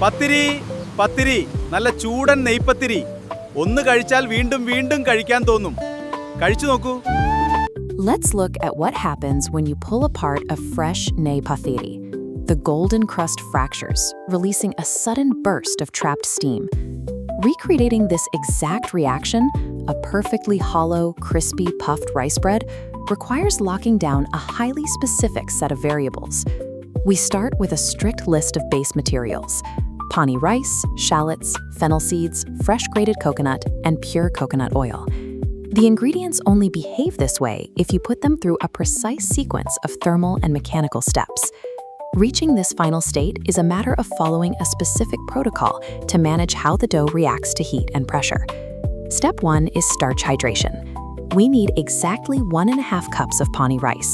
പത്തിരി പത്തിരി നല്ല ചൂടൻ നെയ്പത്തിരി ഒന്ന് കഴിച്ചാൽ വീണ്ടും വീണ്ടും കഴിക്കാൻ തോന്നും. കഴിച്ചു നോക്കൂ. Let's look at what happens when you pull apart a fresh Neypathiri. The golden crust fractures, releasing a sudden burst of trapped steam. Recreating this exact reaction, a perfectly hollow, crispy, puffed rice bread, requires locking down a highly specific set of variables. We start with a strict list of base materials: pani rice, shallots, fennel seeds, fresh grated coconut, and pure coconut oil. The ingredients only behave this way if you put them through a precise sequence of thermal and mechanical steps. Reaching this final state is a matter of following a specific protocol to manage how the dough reacts to heat and pressure. Step 1 is starch hydration. We need exactly 1.5 cups of pani rice.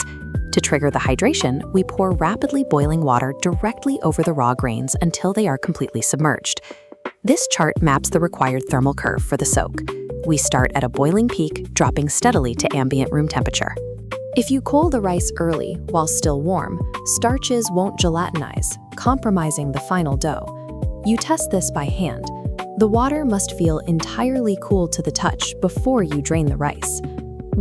To trigger the hydration, we pour rapidly boiling water directly over the raw grains until they are completely submerged. This chart maps the required thermal curve for the soak. We start at a boiling peak, dropping steadily to ambient room temperature. If you cool the rice early while still warm, starches won't gelatinize, compromising the final dough. You test this by hand. The water must feel entirely cool to the touch before you drain the rice.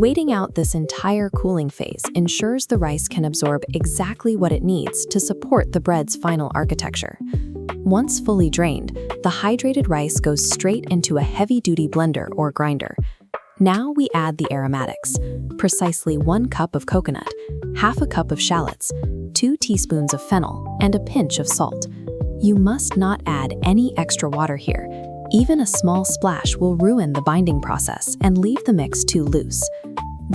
Waiting out this entire cooling phase ensures the rice can absorb exactly what it needs to support the bread's final architecture. Once fully drained, the hydrated rice goes straight into a heavy-duty blender or grinder. Now we add the aromatics: precisely 1 cup of coconut, half a cup of shallots, 2 teaspoons of fennel, and a pinch of salt. You must not add any extra water here. Even a small splash will ruin the binding process and leave the mix too loose.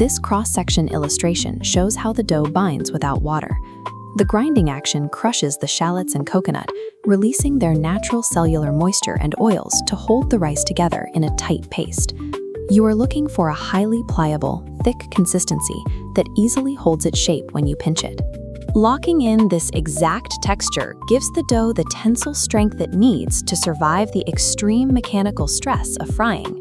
This cross-section illustration shows how the dough binds without water. The grinding action crushes the shallots and coconut, releasing their natural cellular moisture and oils to hold the rice together in a tight paste. You are looking for a highly pliable, thick consistency that easily holds its shape when you pinch it. Locking in this exact texture gives the dough the tensile strength it needs to survive the extreme mechanical stress of frying.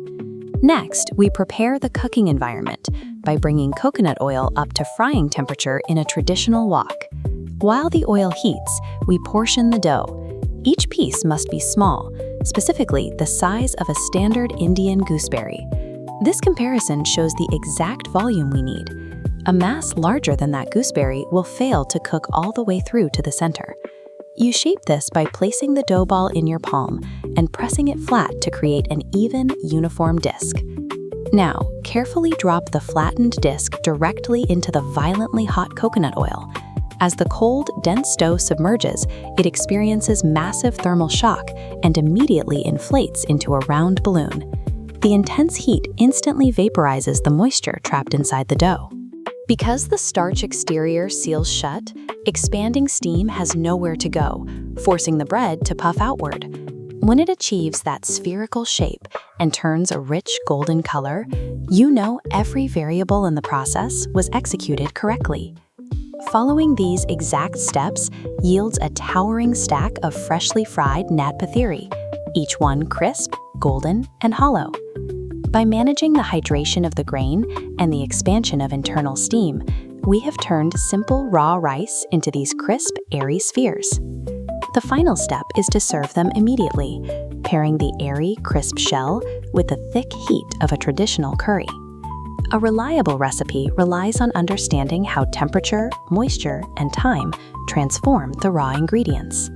Next, we prepare the cooking environment by bringing coconut oil up to frying temperature in a traditional wok. While the oil heats, we portion the dough. Each piece must be small, specifically the size of a standard Indian gooseberry. This comparison shows the exact volume we need. A mass larger than that gooseberry will fail to cook all the way through to the center. You shape this by placing the dough ball in your palm and pressing it flat to create an even, uniform disc. Now, carefully drop the flattened disc directly into the violently hot coconut oil. As the cold, dense dough submerges, it experiences massive thermal shock and immediately inflates into a round balloon. The intense heat instantly vaporizes the moisture trapped inside the dough. Because the starch exterior seals shut, expanding steam has nowhere to go, forcing the bread to puff outward. When it achieves that spherical shape and turns a rich golden color, you know every variable in the process was executed correctly. Following these exact steps yields a towering stack of freshly fried Neypathiri, each one crisp, golden, and hollow. By managing the hydration of the grain and the expansion of internal steam, we have turned simple raw rice into these crisp, airy spheres. The final step is to serve them immediately, pairing the airy, crisp shell with the thick heat of a traditional curry. A reliable recipe relies on understanding how temperature, moisture, and time transform the raw ingredients.